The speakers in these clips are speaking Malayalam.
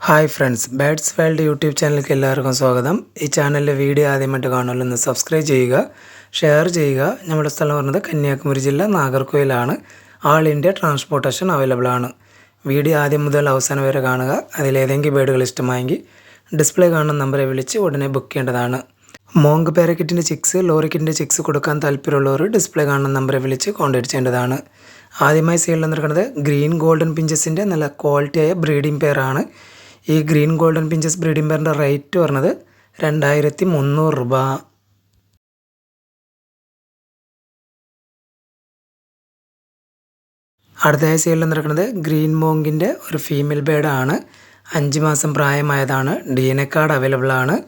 Hi friends, bats world YouTube ചാനലിലേക്ക് എല്ലാവർക്കും സ്വാഗതം. ഈ ചാനലിലെ വീഡിയോ ആദ്യമായിട്ട് കാണുമല്ലോ, ഒന്ന് സബ്സ്ക്രൈബ് ചെയ്യുക, ഷെയർ ചെയ്യുക. നമ്മുടെ സ്ഥലം പറയുന്നത് കന്യാകുമാരി ജില്ല നാഗർകോയിലാണ്. ആൾ ഇന്ത്യ ട്രാൻസ്പോർട്ടേഷൻ അവൈലബിൾ ആണ്. വീഡിയോ ആദ്യം മുതൽ അവസാനം വരെ കാണുക. അതിലേതെങ്കിലും ബേഡുകൾ ഇഷ്ടമായെങ്കിൽ ഡിസ്പ്ലേ കാണുന്ന നമ്പറെ വിളിച്ച് ഉടനെ ബുക്ക് ചെയ്യേണ്ടതാണ്. മോങ്ക് പാരക്കറ്റിൻ്റെ ചിക്സ്, ലോറിക്കിൻ്റെ ചിക്സ് കൊടുക്കാൻ താല്പര്യമുള്ളവർ ഡിസ്പ്ലേ കാണുന്ന നമ്പറെ വിളിച്ച് കോൺടാക്ട് ചെയ്യേണ്ടതാണ്. ആദ്യമായി സെയിലിൽ നിൽക്കുന്നത് ഗ്രീൻ ഗോൾഡൻ പിഞ്ചസിൻ്റെ നല്ല ക്വാളിറ്റിയായ ബ്രീഡിംഗ് പെയറാണ്. ഈ ഗ്രീൻ ഗോൾഡൻ പിഞ്ചസ് ബ്രീഡിംഗ് പെയറിൻ്റെ റേറ്റ് പറഞ്ഞത് 2300 രൂപ. അടുത്തയായി സെയിലിൽ നടക്കുന്നത് ഗ്രീൻ മോങ്കിൻ്റെ ഒരു ഫീമെയിൽ ബേഡാണ്. 5 മാസം പ്രായമായതാണ്. DNA കാർഡ് അവൈലബിൾ ആണ്.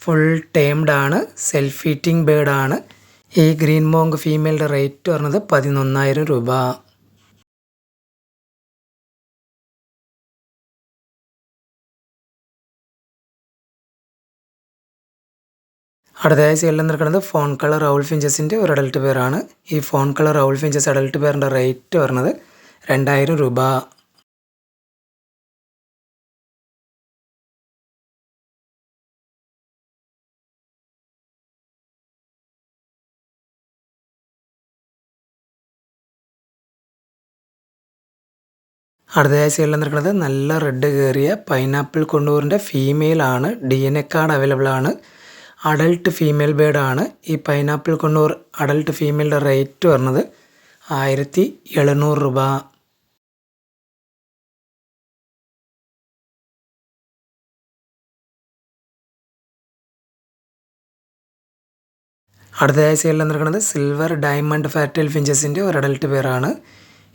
ഫുൾ ടേംഡ് ആണ്. സെൽഫ് ഈറ്റിംഗ് ബേഡാണ്. ഈ ഗ്രീൻ മോങ്ക് ഫീമെയിലിൻ്റെ റേറ്റ് പറഞ്ഞത് 11,000 രൂപ. അടുത്തയായി സെയിലിൽ നിൽക്കുന്നത് ഫോൺ കളർ റൗൾ ഫിഞ്ചസിൻ്റെ ഒരു അഡൽട്ട് പെയറാണ്. ഈ fawn colour owl finches adult പെയറിൻ്റെ റേറ്റ് പറഞ്ഞത് 2000 രൂപ. അടുത്തയായി സെയിലിൽ നിൽക്കുന്നത് നല്ല റെഡ് കയറിയ പൈനാപ്പിൾ കൊണ്ടൂറിൻ്റെ ഫീമെയിൽ ആണ്. DNA കാർഡ് അവൈലബിൾ ആണ്. അഡൽട്ട് ഫീമെയിൽ ബേഡാണ്. ഈ പൈനാപ്പിൾ കൊണ്ടൂർ അഡൽട്ട് ഫീമെയിലിൻ്റെ റേറ്റ് പറഞ്ഞത് 1700 രൂപ. അടുത്തയായി സെയിലിൽ നിൽക്കുന്നത് സിൽവർ ഡയമണ്ട് ഫാറ്റൽ ഫിഞ്ചസിൻ്റെ ഒരു അഡൽട്ട് പെയറാണ്.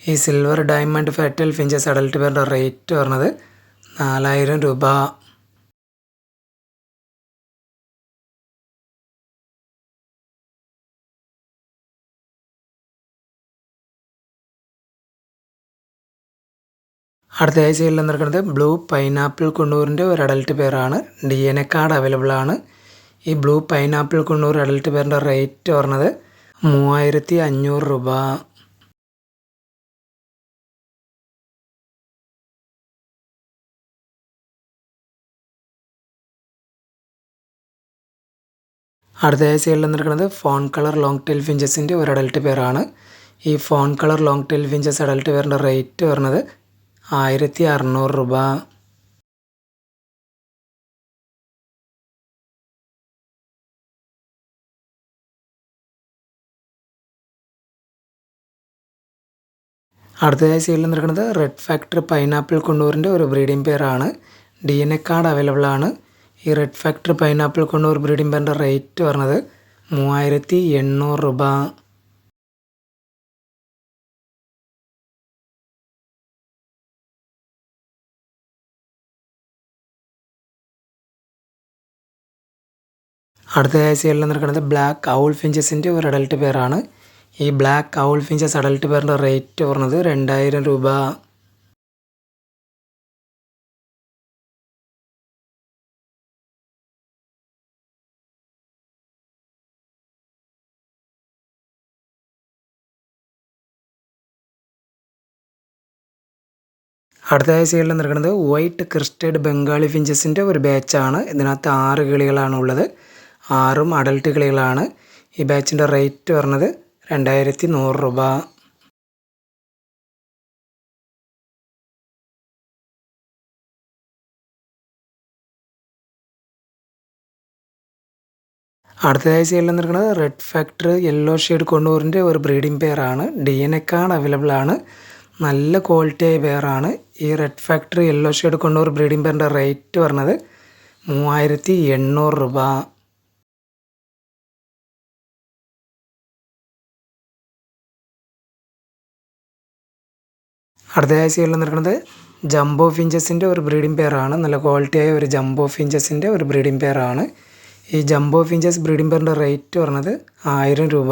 ഈ silver diamond firetail finches adult പെയറിൻ്റെ റേറ്റ് പറഞ്ഞത് 4000 രൂപ. അടുത്തയായി സെയിലിൽ നിൽക്കുന്നത് ബ്ലൂ പൈനാപ്പിൾ കുണ്ണൂറിൻ്റെ ഒരു അഡൽട്ട് പെയറാണ്. DNA കാർഡ് അവൈലബിൾ ആണ്. ഈ ബ്ലൂ പൈനാപ്പിൾ കുണ്ണൂർ അഡൽട്ട് പെയറിൻ്റെ റേറ്റ് പറഞ്ഞത് 3500 രൂപ. അടുത്തയായി സെയിലിൽ നിൽക്കുന്നത് ഫോൺ കളർ ലോങ് ടെയിൽ ഫിഞ്ചസിൻ്റെ ഒരു അഡൽട്ട് പെയറാണ്. ഈ fawn colour long tail finches adult പെയറിൻ്റെ റേറ്റ് പറഞ്ഞത് 1600 രൂപ. അടുത്തതായി സെയിലിൽ നിൽക്കുന്നത് റെഡ് ഫാക്ടർ പൈനാപ്പിൾ കുണ്ണൂറിൻ്റെ ഒരു ബ്രീഡിംഗ് പെയറാണ്. DNA കാർഡ് അവൈലബിൾ ആണ്. ഈ red factor pineapple conure breeding പെയറിൻ്റെ റേറ്റ് പറഞ്ഞത് 3800 രൂപ. അടുത്തയായി സെയിലിൽ നിൽക്കുന്നത് ബ്ലാക്ക് ഔൾ ഫിഞ്ചസിൻ്റെ ഒരു അഡൽട്ട് പെയറാണ്. ഈ ബ്ലാക്ക് ഔൾ ഫിഞ്ചസ് അഡൽട്ട് പെയറിൻ്റെ റേറ്റ് പറഞ്ഞത് 2000 രൂപ. അടുത്തയായി സെയിലിൽ നിൽക്കുന്നത് വൈറ്റ് ക്രിസ്റ്റഡ് ബംഗാളി ഫിഞ്ചസിൻ്റെ ഒരു ബാച്ചാണ്. ഇതിനകത്ത് 6 കിളികളാണ് ഉള്ളത്. 6ഉം അഡൽട്ട് കിളികളാണ്. ഈ ബാച്ചിൻ്റെ റേറ്റ് പറഞ്ഞത് 2100 രൂപ. അടുത്തതായി സെയിലിൽ നിൽക്കുന്നത് റെഡ് ഫാക്ടർ യെല്ലോ ഷെയ്ഡ് കൊണ്ടൂറിൻ്റെ ഒരു ബ്രീഡിംഗ് പെയറാണ്. DNA കാർഡ് അവൈലബിൾ ആണ്. നല്ല ക്വാളിറ്റിയായ പെയറാണ്. ഈ red factor yellow shade conure breeding പെയറിൻ്റെ റേറ്റ് പറഞ്ഞത് 3800 രൂപ. അടുത്തയായി സെയിലിൽ നിൽക്കുന്നത് ജംബോ ഫിഞ്ചസിൻ്റെ ഒരു ബ്രീഡിംഗ് പെയറാണ്. നല്ല ക്വാളിറ്റിയായ ഒരു ജംബോ ഫിഞ്ചസിൻ്റെ ഒരു ബ്രീഡിംഗ് പെയറാണ്. ഈ ജംബോ ഫിഞ്ചസ് ബ്രീഡിംഗ് പെയറിൻ്റെ റേറ്റ് പറഞ്ഞത് 1000 രൂപ.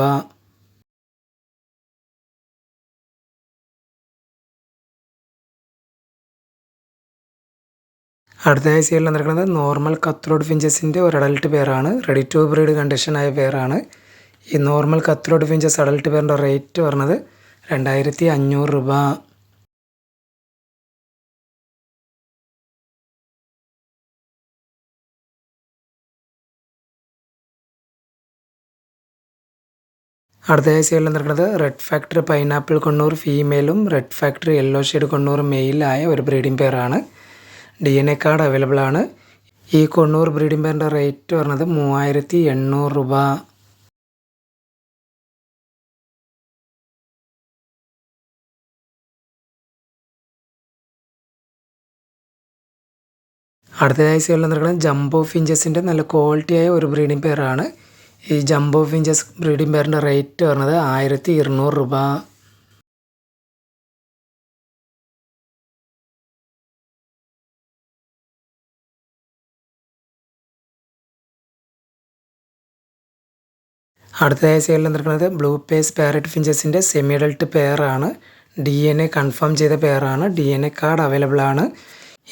അടുത്തയായി സെയിലിൽ നിൽക്കുന്നത് നോർമൽ കത്രോഡ് ഫിഞ്ചസിൻ്റെ ഒരു അഡൽട്ട് പെയറാണ്. റെഡി ടു ബ്രീഡ് കണ്ടീഷനായ പെയറാണ്. ഈ നോർമൽ കത്രോഡ് ഫിഞ്ചസ് അഡൽട്ട് പെയറിൻ്റെ റേറ്റ് പറഞ്ഞത് 2500 രൂപ. അടുത്തതായി സീരിയൽ നടക്കുന്നത് റെഡ് ഫാക്ടറി പൈനാപ്പിൾ കൊണ്ണൂർ ഫീമെയിലും red factory yellow shade conure മെയിലായ ഒരു ബ്രീഡിംഗ് പെയറാണ്. DNA കാർഡ് അവൈലബിൾ ആണ്. ഈ കൊണ്ണൂർ ബ്രീഡിംഗ് പെയറിൻ്റെ റേറ്റ് പറഞ്ഞത് 3800 രൂപ. അടുത്തതായി സീരിയൽ നടക്കുന്നത് ജംബോ ഫിഞ്ചസിൻ്റെ നല്ല ക്വാളിറ്റിയായ ഒരു ബ്രീഡിംഗ് പെയറാണ്. ഈ ജംബോ ഫിഞ്ചസ് ബ്രീഡിംഗ് പെയറിൻ്റെ റേറ്റ് പറഞ്ഞത് 1200 രൂപ. അടുത്തതായി സീരിയൽ നടക്കുന്നത് ബ്ലൂ പേസ് പാരറ്റ് ഫിഞ്ചസിൻ്റെ സെമി അഡൾട്ട് പെയറാണ്. DNA കൺഫേം ചെയ്ത പെയറാണ്. DNA കാർഡ് അവൈലബിൾ ആണ്.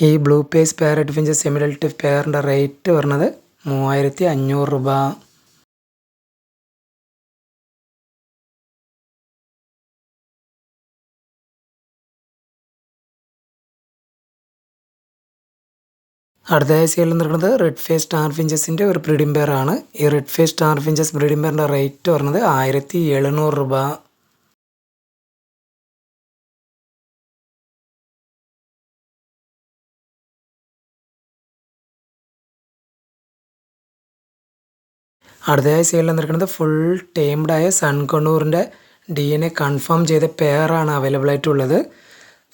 ഈ blue face parrot finches semi adult പെയറിൻ്റെ റേറ്റ് പറഞ്ഞത് 3500 രൂപ. അടുത്തതായി സീരിയൽ നടക്കുന്നത് റെഡ് ഫേസ് സ്റ്റാർ ഫിഞ്ചസിൻ്റെ ഒരു ബ്രീഡിംഗ് പെയറാണ്. ഈ red face star finches breeding പെയറിൻ്റെ റേറ്റ് പറഞ്ഞത് 1700 രൂപ. അടുത്തതായി സീരിയൽ നടക്കുന്നത് ഫുൾ ടേംഡായ സൺ കൊണ്ണൂറിൻ്റെ DNA കൺഫേം ചെയ്ത പെയറാണ് അവൈലബിൾ ആയിട്ടുള്ളത്.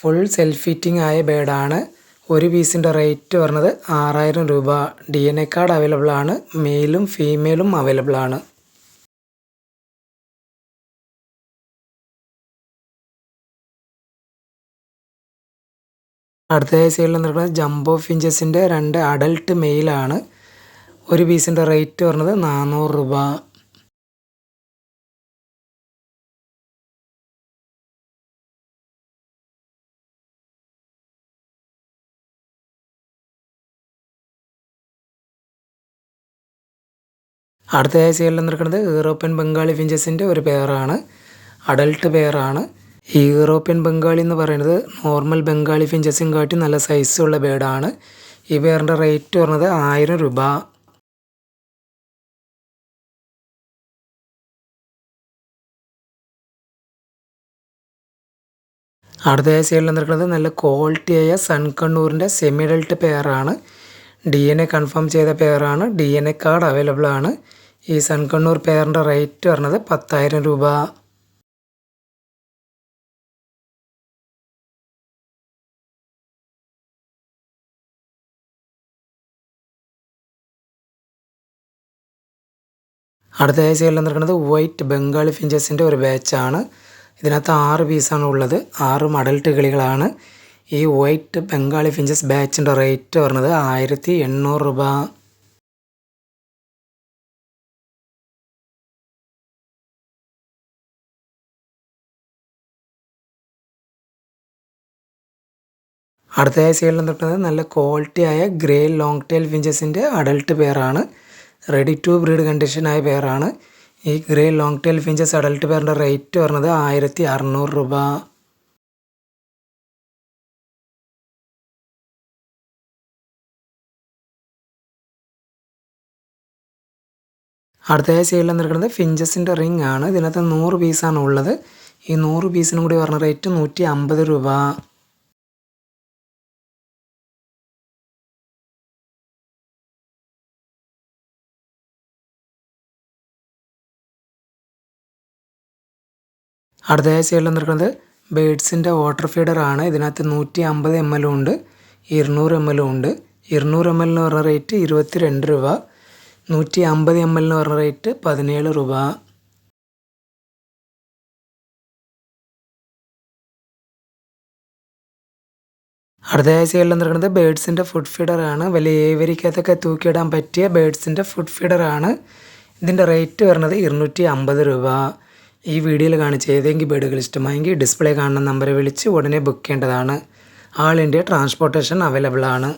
ഫുൾ സെൽഫ് ഫിറ്റിംഗ് ആയ ബേഡാണ്. ഒരു പീസിൻ്റെ റേറ്റ് പറഞ്ഞത് 6000 രൂപ. DNA കാർഡ് അവൈലബിൾ ആണ്. മെയിലും ഫീമെയിലും അവൈലബിൾ ആണ്. അടുത്തതായി സീരിയൽ നടക്കുന്നത് ജംബോ ഫിഞ്ചസിൻ്റെ 2 അഡൽട്ട് മെയിലാണ്. ഒരു പീസിൻ്റെ റേറ്റ് പറഞ്ഞത് 400 രൂപ. അടുത്തതായി സീരിയൽ നടക്കുന്നത് യൂറോപ്യൻ ബംഗാളി ഫിഞ്ചസിൻ്റെ ഒരു പെയറാണ്. അഡൽട്ട് പെയറാണ്. ഈ യൂറോപ്യൻ ബംഗാളി എന്ന് പറയുന്നത് നോർമൽ ബംഗാളി ഫിഞ്ചസും കാട്ടി നല്ല സൈസുള്ള ബേഡാണ്. ഈ പെയറിൻ്റെ റേറ്റ് പറഞ്ഞത് 1000 രൂപ. അടുത്തതായി സീരിയൽ നടക്കുന്നത് നല്ല ക്വാളിറ്റിയായ സൺ കണ്ണൂറിൻ്റെ സെമി അഡൽട്ട് പെയറാണ്. DNA കൺഫേം ചെയ്ത പെയറാണ്. DNA കാർഡ് അവൈലബിൾ ആണ്. ഈ സൺ കണ്ണൂർ പെയറിൻ്റെ റേറ്റ് പറഞ്ഞത് 10000 രൂപ. അടുത്തതായി സീരിയൽ നടക്കുന്നത് വൈറ്റ് ബംഗാളി ഫിഞ്ചസിൻ്റെ ഒരു ബാച്ചാണ്. ഇതിനകത്ത് 6 പീസാണ് ഉള്ളത്. 6 അഡൽട്ട് കിളികളാണ്. ഈ വൈറ്റ് ബംഗാളി ഫിഞ്ചസ് ബാച്ചിൻ്റെ റേറ്റ് പറഞ്ഞത് 1800 രൂപ. അടുത്തതായി സീരിയൽ നടക്കുന്നത് നല്ല ക്വാളിറ്റിയായ ഗ്രേ ലോങ് ടെയിൽ ഫിഞ്ചസിൻ്റെ അഡൽട്ട് പെയറാണ്. റെഡി ടു ബ്രീഡ് കണ്ടീഷനായ പെയറാണ്. ഈ grey long tail finches adult പെയറിൻ്റെ റേറ്റ് പറഞ്ഞത് 1600 രൂപ. അടുത്തതായി സീരിയൽ നടക്കുന്നത് ഫിഞ്ചസിൻ്റെ റിംഗ് ആണ്. ഇതിനകത്ത് 100 പീസാണ് ഉള്ളത്. ഈ 100 പീസിനും കൂടി പറഞ്ഞ റേറ്റ് 150 രൂപ. അടുത്തതായി സീരിയൽ നടക്കുന്നത് ബേഡ്സിൻ്റെ വാട്ടർ ഫീഡറാണ്. ഇതിനകത്ത് 150 ml ഉണ്ട്, 200 ml ഉണ്ട്. 200 ml എന്ന് പറഞ്ഞ റേറ്റ് 22 രൂപ. 150 ml എന്ന് പറഞ്ഞ റേറ്റ് 17 രൂപ. അടുത്തതായി സീരിയൽ നടക്കുന്നത് ബേഡ്സിൻ്റെ ഫുഡ് ഫീഡറാണ്. വലിയ ഏവരിക്കകത്തൊക്കെ തൂക്കിയിടാൻ പറ്റിയ ബേഡ്സിൻ്റെ ഫുഡ് ഫീഡറാണ്. ഇതിൻ്റെ റേറ്റ് വരുന്നത് 250 രൂപ. ഈ വീഡിയോയിൽ കാണിച്ച ഏതെങ്കിലും ബേഡുകൾ ഇഷ്ടമായെങ്കിൽ ഡിസ്പ്ലേ കാണുന്ന നമ്പറെ വിളിച്ച് ഉടനെ ബുക്ക് ചെയ്യേണ്ടതാണ്. ആൾ ഇന്ത്യ ട്രാൻസ്പോർട്ടേഷൻ അവൈലബിൾ ആണ്.